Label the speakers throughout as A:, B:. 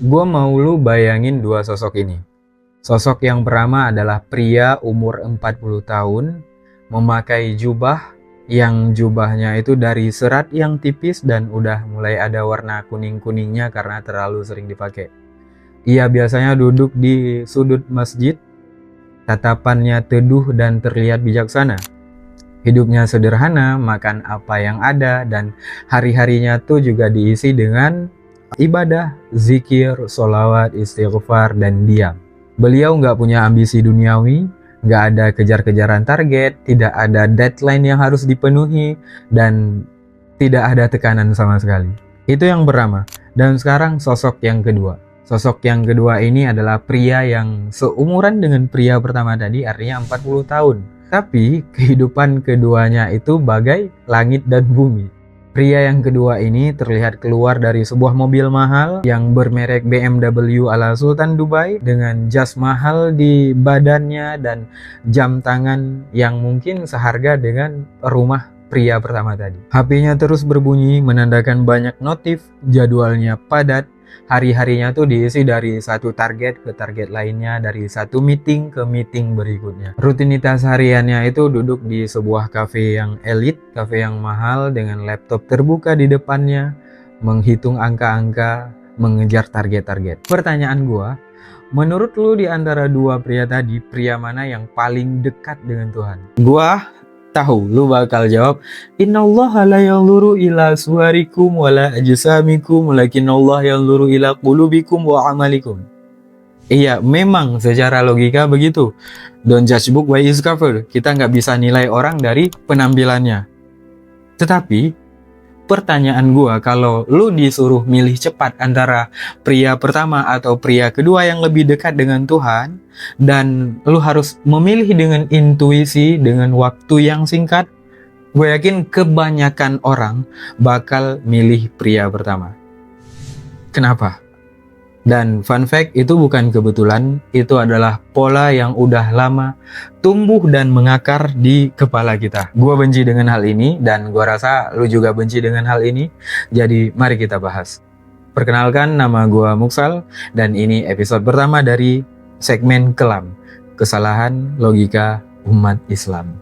A: Gua mau lu bayangin dua sosok ini. Sosok yang pertama adalah pria umur 40 tahun, memakai jubah yang jubahnya itu dari serat yang tipis dan udah mulai ada warna kuning-kuningnya karena terlalu sering dipakai. Ia biasanya duduk di sudut masjid, tatapannya teduh dan terlihat bijaksana. Hidupnya sederhana, makan apa yang ada, dan hari-harinya tuh juga diisi dengan ibadah, zikir, sholawat, istighfar, dan diam. Beliau nggak punya ambisi duniawi, nggak ada kejar-kejaran target, tidak ada deadline yang harus dipenuhi, dan tidak ada tekanan sama sekali. Itu yang pertama. Dan sekarang sosok yang kedua. Sosok yang kedua ini adalah pria yang seumuran dengan pria pertama tadi, artinya 40 tahun. Tapi kehidupan keduanya itu bagai langit dan bumi. Pria yang kedua ini terlihat keluar dari sebuah mobil mahal yang bermerek BMW ala Sultan Dubai dengan jas mahal di badannya dan jam tangan yang mungkin seharga dengan rumah pria pertama tadi. HP-nya terus berbunyi menandakan banyak notif, jadwalnya padat. Hari-harinya tuh diisi dari satu target ke target lainnya, dari satu meeting ke meeting berikutnya. Rutinitas hariannya itu duduk di sebuah kafe yang elit, kafe yang mahal dengan laptop terbuka di depannya, menghitung angka-angka, mengejar target-target. Pertanyaan gua, menurut lu di antara dua pria tadi, pria mana yang paling dekat dengan Tuhan? Gua tahu lu bakal jawab, innallaha la yanzuru ila suwarikum wala ajsamikum walakinnallaha yanzuru ila qulubikum wa amalikum. Iya, memang secara logika begitu. Don't judge book by its cover. Kita nggak bisa nilai orang dari penampilannya. Tetapi pertanyaan gua, kalau lu disuruh milih cepat antara pria pertama atau pria kedua yang lebih dekat dengan Tuhan, dan lu harus memilih dengan intuisi, dengan waktu yang singkat, gue yakin kebanyakan orang bakal milih pria pertama. Kenapa? Dan fun fact, itu bukan kebetulan, itu adalah pola yang udah lama tumbuh dan mengakar di kepala kita. Gua benci dengan hal ini dan gua rasa lu juga benci dengan hal ini. Jadi mari kita bahas. Perkenalkan, nama gua Muksal dan ini episode pertama dari segmen Kelam, Kesalahan Logika Umat Islam.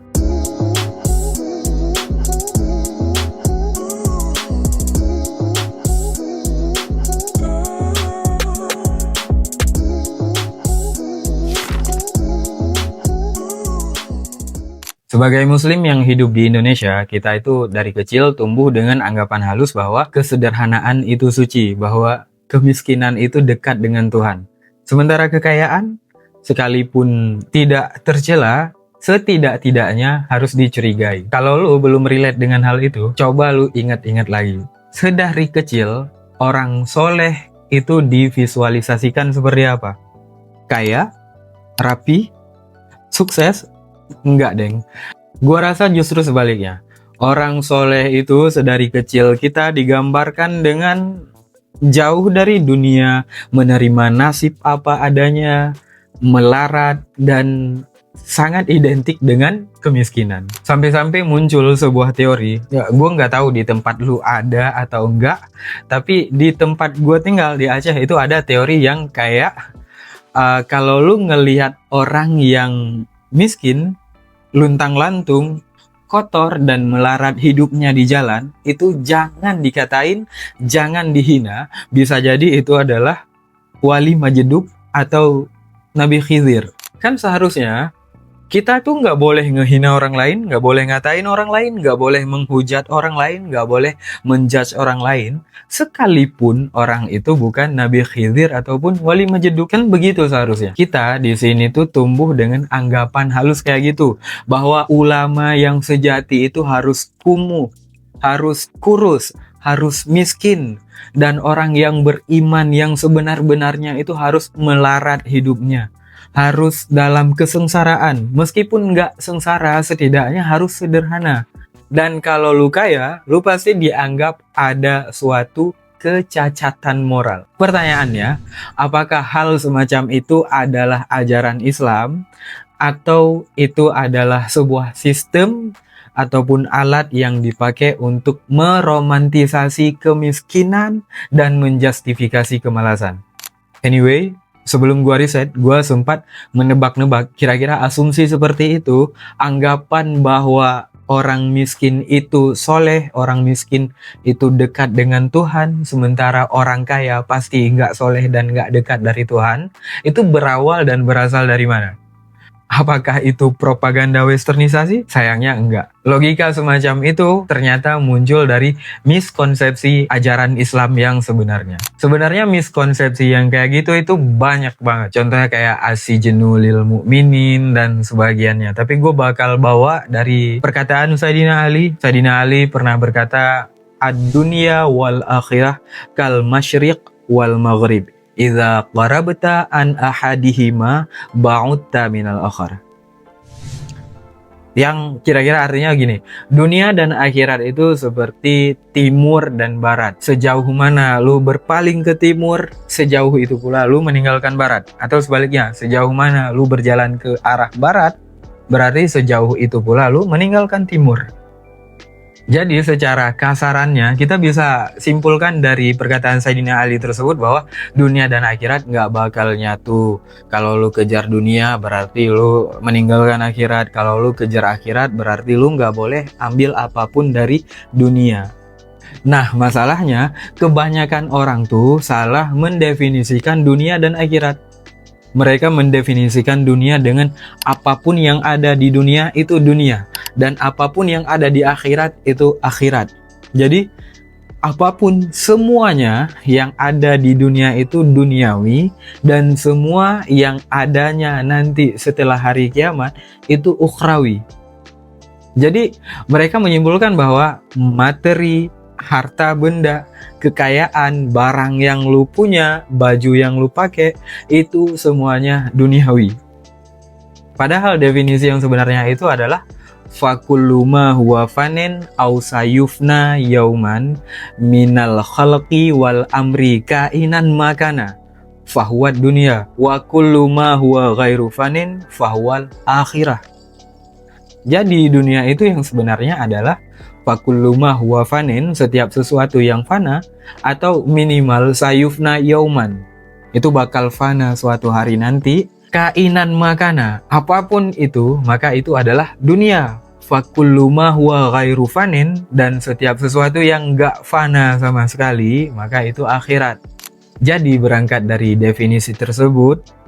A: Sebagai muslim yang hidup di Indonesia, kita itu dari kecil tumbuh dengan anggapan halus bahwa kesederhanaan itu suci, bahwa kemiskinan itu dekat dengan Tuhan. Sementara kekayaan, sekalipun tidak tercela, setidak-tidaknya harus dicurigai. Kalau lu belum relate dengan hal itu, coba lu ingat-ingat lagi. Sedari kecil, orang soleh itu divisualisasikan seperti apa? Kaya, rapi, sukses. Enggak, deng. Gua rasa justru sebaliknya. Orang soleh itu sedari kecil kita digambarkan dengan jauh dari dunia, menerima nasib apa adanya, melarat, dan sangat identik dengan kemiskinan. Sampai-sampai muncul sebuah teori, ya gue nggak tahu di tempat lu ada atau enggak, tapi di tempat gue tinggal di Aceh itu ada teori yang kayak kalau lu ngelihat orang yang miskin, luntang-lantung, kotor, dan melarat hidupnya di jalan, itu jangan dikatain, jangan dihina. Bisa jadi itu adalah wali majedub atau Nabi Khidir. Kan seharusnya kita tuh nggak boleh ngehina orang lain, nggak boleh ngatain orang lain, nggak boleh menghujat orang lain, nggak boleh menjudge orang lain, sekalipun orang itu bukan Nabi Khidir ataupun wali majedub. Kan begitu seharusnya. Kita di sini tuh tumbuh dengan anggapan halus kayak gitu, bahwa ulama yang sejati itu harus kumuh, harus kurus, harus miskin, dan orang yang beriman yang sebenar-benarnya itu harus melarat hidupnya, harus dalam kesengsaraan. Meskipun nggak sengsara, setidaknya harus sederhana. Dan kalau lu kaya, lu pasti dianggap ada suatu kecacatan moral. Pertanyaannya, apakah hal semacam itu adalah ajaran Islam, atau itu adalah sebuah sistem ataupun alat yang dipakai untuk meromantisasi kemiskinan dan menjustifikasi kemalasan? Anyway, sebelum gua riset, gua sempat menebak-nebak kira-kira asumsi seperti itu, anggapan bahwa orang miskin itu soleh, orang miskin itu dekat dengan Tuhan, sementara orang kaya pasti nggak soleh dan nggak dekat dari Tuhan, itu berawal dan berasal dari mana? Apakah itu propaganda westernisasi? Sayangnya enggak. Logika semacam itu ternyata muncul dari miskonsepsi ajaran Islam yang sebenarnya. Sebenarnya miskonsepsi yang kayak gitu itu banyak banget. Contohnya kayak asijenu lil mu'minin dan sebagiannya. Tapi gue bakal bawa dari perkataan Sayyidina Ali. Sayyidina Ali pernah berkata, ad-dunya wal akhirah kal masyriq wal maghrib. Idza qarabta an ahadihima ba'udta minal akhar. Yang kira-kira artinya gini, dunia dan akhirat itu seperti timur dan barat. Sejauh mana lu berpaling ke timur, sejauh itu pula lu meninggalkan barat. Atau sebaliknya, sejauh mana lu berjalan ke arah barat, berarti sejauh itu pula lu meninggalkan timur. Jadi secara kasarannya kita bisa simpulkan dari perkataan Sayyidina Ali tersebut bahwa dunia dan akhirat nggak bakal nyatu. Kalau lu kejar dunia berarti lu meninggalkan akhirat. Kalau lu kejar akhirat berarti lu nggak boleh ambil apapun dari dunia. Nah masalahnya kebanyakan orang tuh salah mendefinisikan dunia dan akhirat. Mereka mendefinisikan dunia dengan apapun yang ada di dunia itu dunia, dan apapun yang ada di akhirat itu akhirat. Jadi apapun semuanya yang ada di dunia itu duniawi, dan semua yang adanya nanti setelah hari kiamat itu ukhrawi. Jadi mereka menyimpulkan bahwa materi, harta benda, kekayaan, barang yang lu punya, baju yang lu pakai, itu semuanya duniawi. Padahal definisi yang sebenarnya itu adalah fakullu ma huwa fanin aw sayufna yauman minal khalqi wal amri kainan makana fahuwa dunya wa kullu ma huwa ghairu fanin fahuwal akhirah. Jadi dunia itu yang sebenarnya adalah fakullu ma huwa fanin, setiap sesuatu yang fana, atau minimal sayufna yauman, itu bakal fana suatu hari nanti. Kainan makana, apapun itu, maka itu adalah dunia. Fakullu ma huwa ghairu fanin, dan setiap sesuatu yang gak fana sama sekali, maka itu akhirat. Jadi berangkat dari definisi tersebut,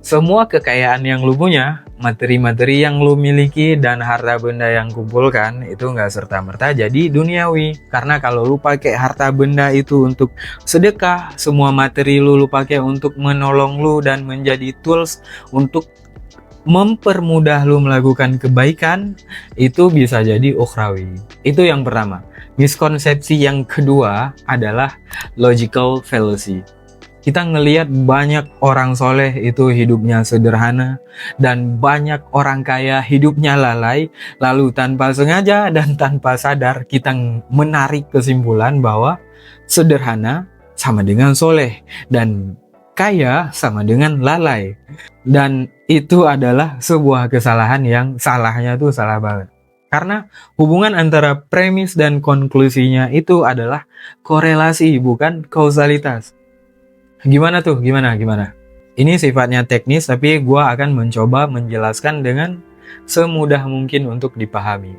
A: semua kekayaan yang lu punya, materi-materi yang lu miliki, dan harta benda yang kumpulkan itu nggak serta-merta jadi duniawi. Karena kalau lu pakai harta benda itu untuk sedekah, semua materi lu pakai untuk menolong lu dan menjadi tools untuk mempermudah lu melakukan kebaikan, itu bisa jadi ukhrawi. Itu yang pertama. Miskonsepsi yang kedua adalah logical fallacy. Kita ngelihat banyak orang soleh itu hidupnya sederhana, dan banyak orang kaya hidupnya lalai. Lalu tanpa sengaja dan tanpa sadar kita menarik kesimpulan bahwa sederhana sama dengan soleh, dan kaya sama dengan lalai. Dan itu adalah sebuah kesalahan yang salahnya tuh salah banget. Karena hubungan antara premis dan konklusinya itu adalah korelasi, bukan kausalitas. Gimana tuh? Gimana? Ini sifatnya teknis, tapi gue akan mencoba menjelaskan dengan semudah mungkin untuk dipahami.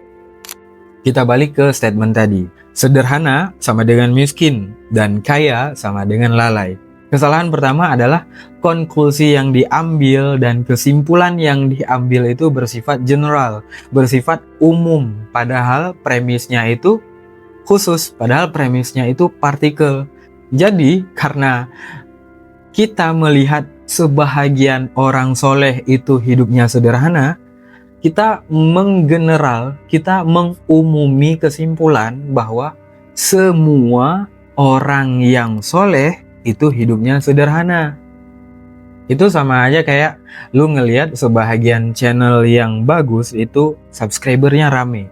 A: Kita balik ke statement tadi. Sederhana sama dengan miskin, dan kaya sama dengan lalai. Kesalahan pertama adalah konklusi yang diambil dan kesimpulan yang diambil itu bersifat general, bersifat umum. Padahal premisnya itu khusus, padahal premisnya itu partikel. Jadi karena kita melihat sebahagian orang soleh itu hidupnya sederhana, kita menggeneral, kita mengumumi kesimpulan bahwa semua orang yang soleh itu hidupnya sederhana. Itu sama aja kayak lu ngelihat sebahagian channel yang bagus itu subscribernya rame,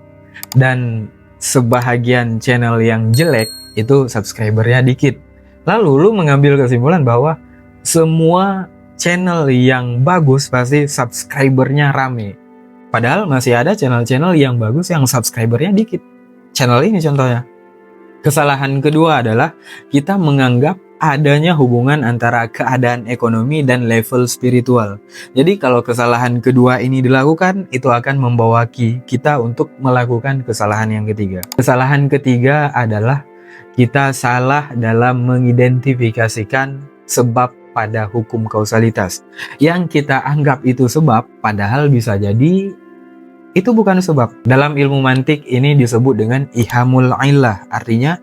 A: dan sebahagian channel yang jelek itu subscribernya dikit. Lalu lu mengambil kesimpulan bahwa semua channel yang bagus pasti subscribernya rame. Padahal masih ada channel-channel yang bagus yang subscribernya dikit. Channel ini contohnya. Kesalahan kedua adalah kita menganggap adanya hubungan antara keadaan ekonomi dan level spiritual. Jadi kalau kesalahan kedua ini dilakukan, itu akan membawa kita untuk melakukan kesalahan yang ketiga. Kesalahan ketiga adalah kita salah dalam mengidentifikasikan sebab pada hukum kausalitas. Yang kita anggap itu sebab, padahal bisa jadi itu bukan sebab. Dalam ilmu mantik ini disebut dengan ihamul illah. Artinya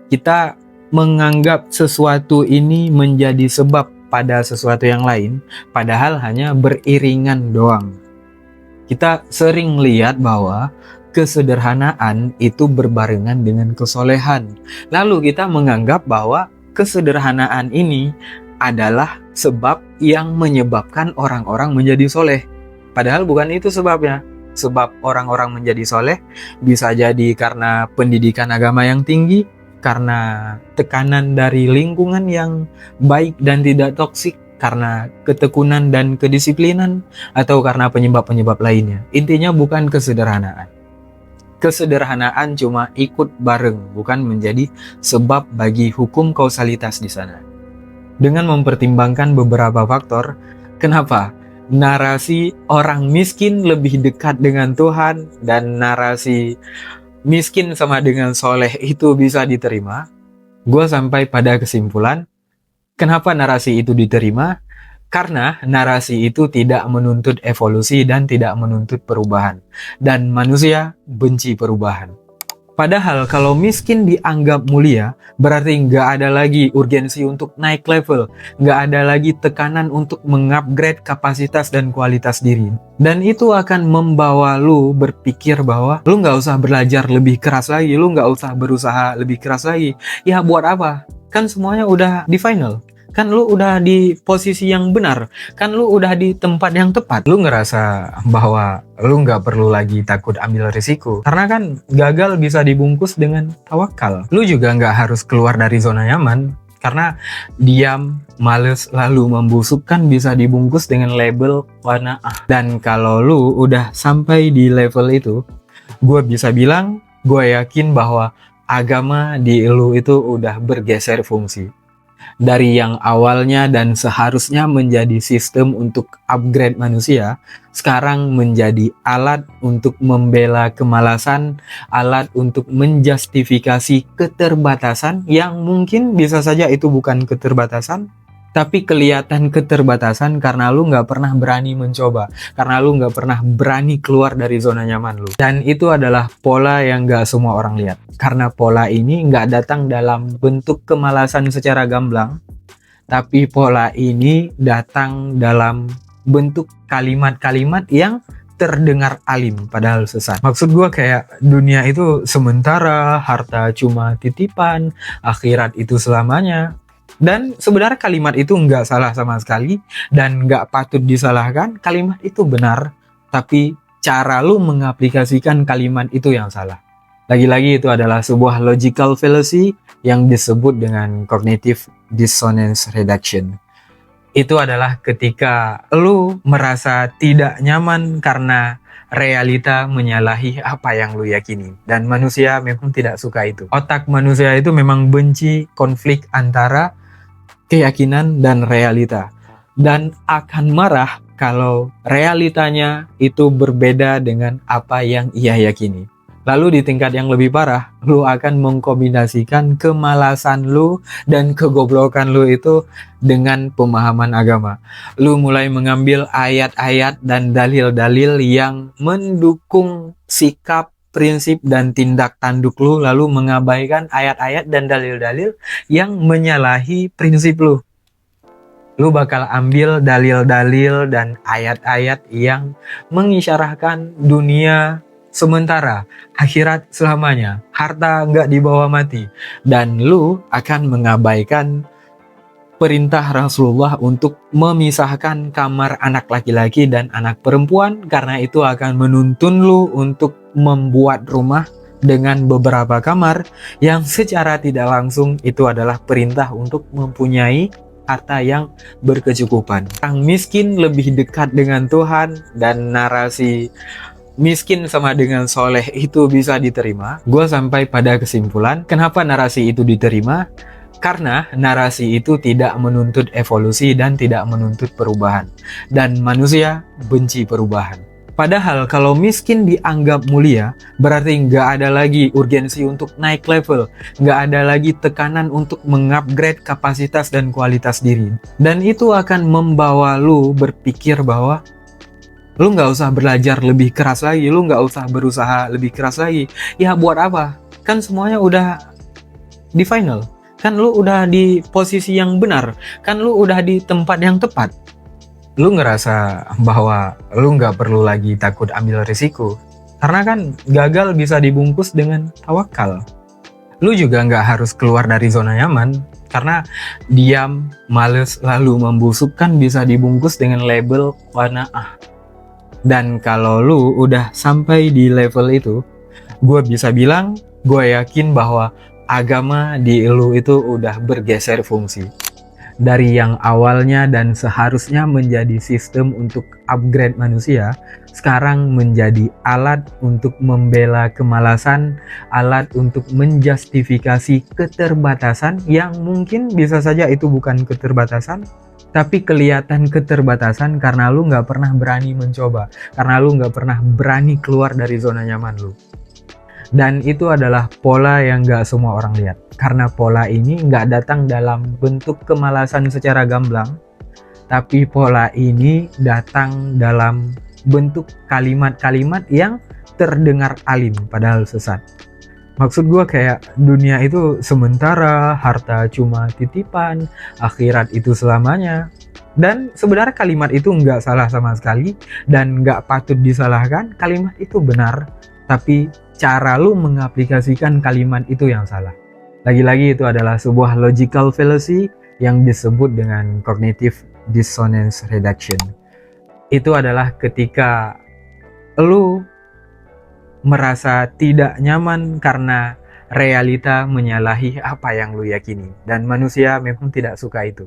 A: kita menganggap sesuatu ini menjadi sebab pada sesuatu yang lain, padahal hanya beriringan doang. Kita sering lihat bahwa kesederhanaan itu berbarengan dengan kesolehan. Lalu kita menganggap bahwa kesederhanaan ini adalah sebab yang menyebabkan orang-orang menjadi soleh. Padahal bukan itu sebabnya. Sebab orang-orang menjadi soleh bisa jadi karena pendidikan agama yang tinggi, karena tekanan dari lingkungan yang baik dan tidak toksik, karena ketekunan dan kedisiplinan, atau karena penyebab-penyebab lainnya. Intinya bukan kesederhanaan. Kesederhanaan cuma ikut bareng, bukan menjadi sebab bagi hukum kausalitas di sana. Dengan mempertimbangkan beberapa faktor, kenapa narasi orang miskin lebih dekat dengan Tuhan dan narasi miskin sama dengan soleh itu bisa diterima, gue sampai pada kesimpulan, kenapa narasi itu diterima? Karena narasi itu tidak menuntut evolusi dan tidak menuntut perubahan. Dan manusia benci perubahan. Padahal kalau miskin dianggap mulia, berarti nggak ada lagi urgensi untuk naik level, nggak ada lagi tekanan untuk mengupgrade kapasitas dan kualitas diri. Dan itu akan membawa lu berpikir bahwa lu nggak usah belajar lebih keras lagi, lu nggak usah berusaha lebih keras lagi. Ya buat apa? Kan semuanya udah di final. Kan lu udah di posisi yang benar, kan lu udah di tempat yang tepat. Lu ngerasa bahwa lu nggak perlu lagi takut ambil risiko, karena kan gagal bisa dibungkus dengan tawakal. Lu juga nggak harus keluar dari zona nyaman, karena diam, males, lalu membusuk kan bisa dibungkus dengan label qanaah. Dan kalau lu udah sampai di level itu, gue bisa bilang, gue yakin bahwa agama di lu itu udah bergeser fungsi. Dari yang awalnya dan seharusnya menjadi sistem untuk upgrade manusia, sekarang menjadi alat untuk membela kemalasan, alat untuk menjustifikasi keterbatasan yang mungkin bisa saja itu bukan keterbatasan, tapi kelihatan keterbatasan karena lu nggak pernah berani mencoba, karena lu nggak pernah berani keluar dari zona nyaman lu. Dan itu adalah pola yang nggak semua orang lihat, karena pola ini nggak datang dalam bentuk kemalasan secara gamblang, tapi pola ini datang dalam bentuk kalimat-kalimat yang terdengar alim padahal sesat. Maksud gue kayak dunia itu sementara, harta cuma titipan, akhirat itu selamanya. Dan sebenarnya kalimat itu nggak salah sama sekali dan nggak patut disalahkan. Kalimat itu benar, tapi cara lu mengaplikasikan kalimat itu yang salah. Lagi-lagi itu adalah sebuah logical fallacy yang disebut dengan cognitive dissonance reduction. Itu adalah ketika lu merasa tidak nyaman karena realita menyalahi apa yang lu yakini. Dan manusia memang tidak suka itu. Otak manusia itu memang benci konflik antara keyakinan dan realita, dan akan marah kalau realitanya itu berbeda dengan apa yang ia yakini. Lalu di tingkat yang lebih parah, lu akan mengkombinasikan kemalasan lu dan kegoblokan lu itu dengan pemahaman agama. Lu mulai mengambil ayat-ayat dan dalil-dalil yang mendukung sikap, prinsip dan tindak tanduk lu, lalu mengabaikan ayat-ayat dan dalil-dalil yang menyalahi prinsip lu. Lu bakal ambil dalil-dalil dan ayat-ayat yang mengisyarahkan dunia sementara, akhirat selamanya, harta nggak dibawa mati, dan lu akan mengabaikan perintah Rasulullah untuk memisahkan kamar anak laki-laki dan anak perempuan, karena itu akan menuntun lu untuk membuat rumah dengan beberapa kamar yang secara tidak langsung itu adalah perintah untuk mempunyai harta yang berkecukupan. Orang miskin lebih dekat dengan Tuhan dan narasi miskin sama dengan soleh itu bisa diterima, gue sampai pada kesimpulan kenapa narasi itu diterima. Karena narasi itu tidak menuntut evolusi dan tidak menuntut perubahan. Dan manusia benci perubahan. Padahal kalau miskin dianggap mulia, berarti nggak ada lagi urgensi untuk naik level. Nggak ada lagi tekanan untuk mengupgrade kapasitas dan kualitas diri. Dan itu akan membawa lu berpikir bahwa lu nggak usah belajar lebih keras lagi, lu nggak usah berusaha lebih keras lagi. Ya buat apa? Kan semuanya udah di final. Kan lu udah di posisi yang benar, kan lu udah di tempat yang tepat. Lu ngerasa bahwa lu nggak perlu lagi takut ambil risiko, karena kan gagal bisa dibungkus dengan tawakal. Lu juga nggak harus keluar dari zona nyaman, karena diam, males, lalu membusuk kan bisa dibungkus dengan label qanaah. Dan kalau lu udah sampai di level itu, gue bisa bilang, gue yakin bahwa agama di lu itu udah bergeser fungsi. Dari yang awalnya dan seharusnya menjadi sistem untuk upgrade manusia, sekarang menjadi alat untuk membela kemalasan, alat untuk menjustifikasi keterbatasan yang mungkin bisa saja itu bukan keterbatasan, tapi kelihatan keterbatasan karena lu nggak pernah berani mencoba, karena lu nggak pernah berani keluar dari zona nyaman lu. Dan itu adalah pola yang gak semua orang lihat. Karena pola ini gak datang dalam bentuk kemalasan secara gamblang, tapi pola ini datang dalam bentuk kalimat-kalimat yang terdengar alim padahal sesat. Maksud gue kayak dunia itu sementara, harta cuma titipan, akhirat itu selamanya. Dan sebenarnya kalimat itu nggak salah sama sekali dan nggak patut disalahkan. Kalimat itu benar, tapi cara lu mengaplikasikan kalimat itu yang salah. Lagi-lagi itu adalah sebuah logical fallacy yang disebut dengan cognitive dissonance reduction. Itu adalah ketika lu merasa tidak nyaman karena realita menyalahi apa yang lu yakini. Dan manusia memang tidak suka itu.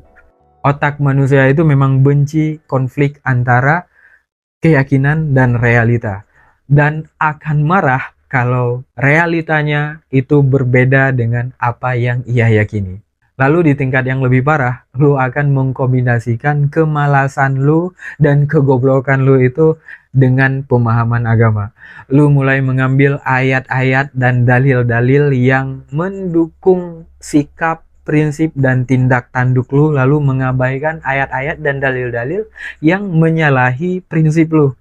A: Otak manusia itu memang benci konflik antara keyakinan dan realita. Dan akan marah kalau realitanya itu berbeda dengan apa yang ia yakini. Lalu di tingkat yang lebih parah, lu akan mengkombinasikan kemalasan lu dan kegoblokan lu itu dengan pemahaman agama. Lu mulai mengambil ayat-ayat dan dalil-dalil yang mendukung sikap, prinsip, dan tindak tanduk lu, lalu mengabaikan ayat-ayat dan dalil-dalil yang menyalahi prinsip lu.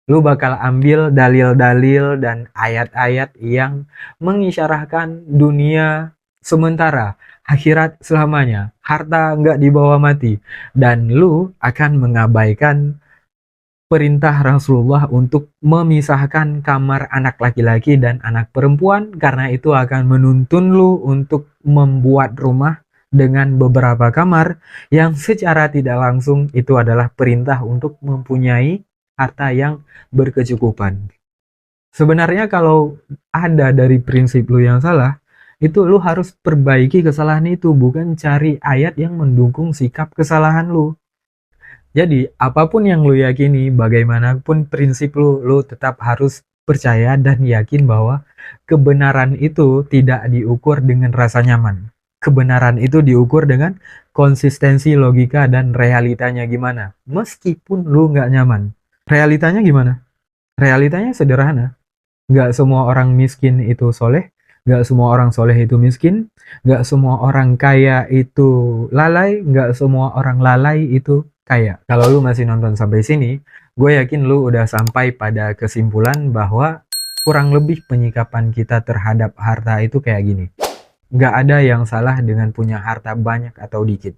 A: Lu bakal ambil dalil-dalil dan ayat-ayat yang mengisyarahkan dunia sementara, akhirat selamanya, harta nggak dibawa mati, dan lu akan mengabaikan perintah Rasulullah untuk memisahkan kamar anak laki-laki dan anak perempuan, karena itu akan menuntun lu untuk membuat rumah dengan beberapa kamar yang secara tidak langsung itu adalah perintah untuk mempunyai harta yang berkecukupan. Sebenarnya kalau ada dari prinsip lu yang salah, itu lu harus perbaiki kesalahan itu, bukan cari ayat yang mendukung sikap kesalahan lu. Jadi apapun yang lu yakini, bagaimanapun prinsip lu tetap harus percaya dan yakin bahwa kebenaran itu tidak diukur dengan rasa nyaman. Kebenaran itu diukur dengan konsistensi logika dan realitanya gimana. Meskipun lu nggak nyaman. Realitanya gimana? Realitanya sederhana. Nggak semua orang miskin itu soleh, nggak semua orang soleh itu miskin, nggak semua orang kaya itu lalai, nggak semua orang lalai itu kaya. Kalau lu masih nonton sampai sini, gue yakin lu udah sampai pada kesimpulan bahwa kurang lebih penyikapan kita terhadap harta itu kayak gini. Nggak ada yang salah dengan punya harta banyak atau dikit.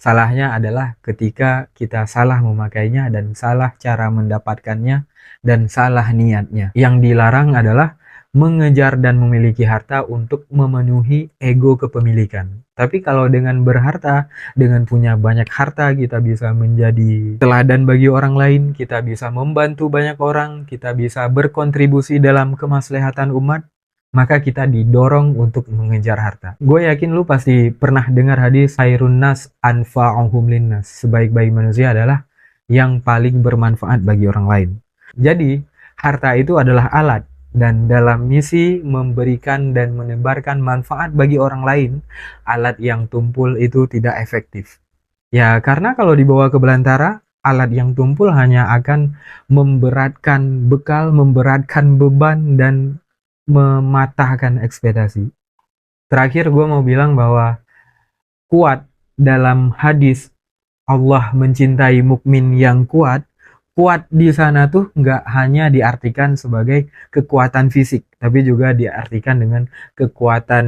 A: Salahnya adalah ketika kita salah memakainya dan salah cara mendapatkannya dan salah niatnya. Yang dilarang adalah mengejar dan memiliki harta untuk memenuhi ego kepemilikan. Tapi kalau dengan berharta, dengan punya banyak harta, kita bisa menjadi teladan bagi orang lain, kita bisa membantu banyak orang, kita bisa berkontribusi dalam kemaslahatan umat, maka kita didorong untuk mengejar harta. Gue yakin lu pasti pernah dengar hadis khairun nas anfa'uhum linnas. Sebaik-baik manusia adalah yang paling bermanfaat bagi orang lain. Jadi, harta itu adalah alat, dan dalam misi memberikan dan menebarkan manfaat bagi orang lain, alat yang tumpul itu tidak efektif. Ya, karena kalau dibawa ke belantara, alat yang tumpul hanya akan memberatkan bekal, memberatkan beban, dan mematahkan ekspektasi. Terakhir gue mau bilang bahwa kuat dalam hadis Allah mencintai mukmin yang kuat. Kuat di sana tuh nggak hanya diartikan sebagai kekuatan fisik, tapi juga diartikan dengan kekuatan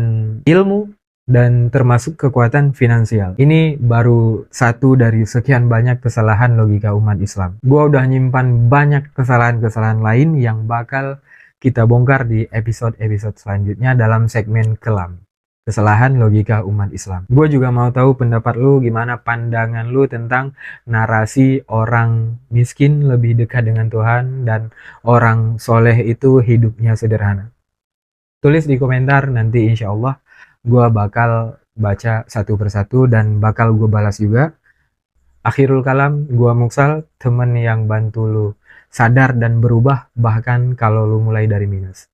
A: ilmu dan termasuk kekuatan finansial. Ini baru satu dari sekian banyak kesalahan logika umat Islam. Gua udah nyimpan banyak kesalahan-kesalahan lain yang bakal kita bongkar di episode-episode selanjutnya dalam segmen kelam. Kesalahan logika umat Islam. Gue juga mau tahu pendapat lu, gimana pandangan lu tentang narasi orang miskin lebih dekat dengan Tuhan dan orang soleh itu hidupnya sederhana. Tulis di komentar, nanti insya Allah gue bakal baca satu persatu dan bakal gue balas juga. Akhirul kalam, gue Muksal, temen yang bantu lu sadar dan berubah bahkan kalau lu mulai dari minus.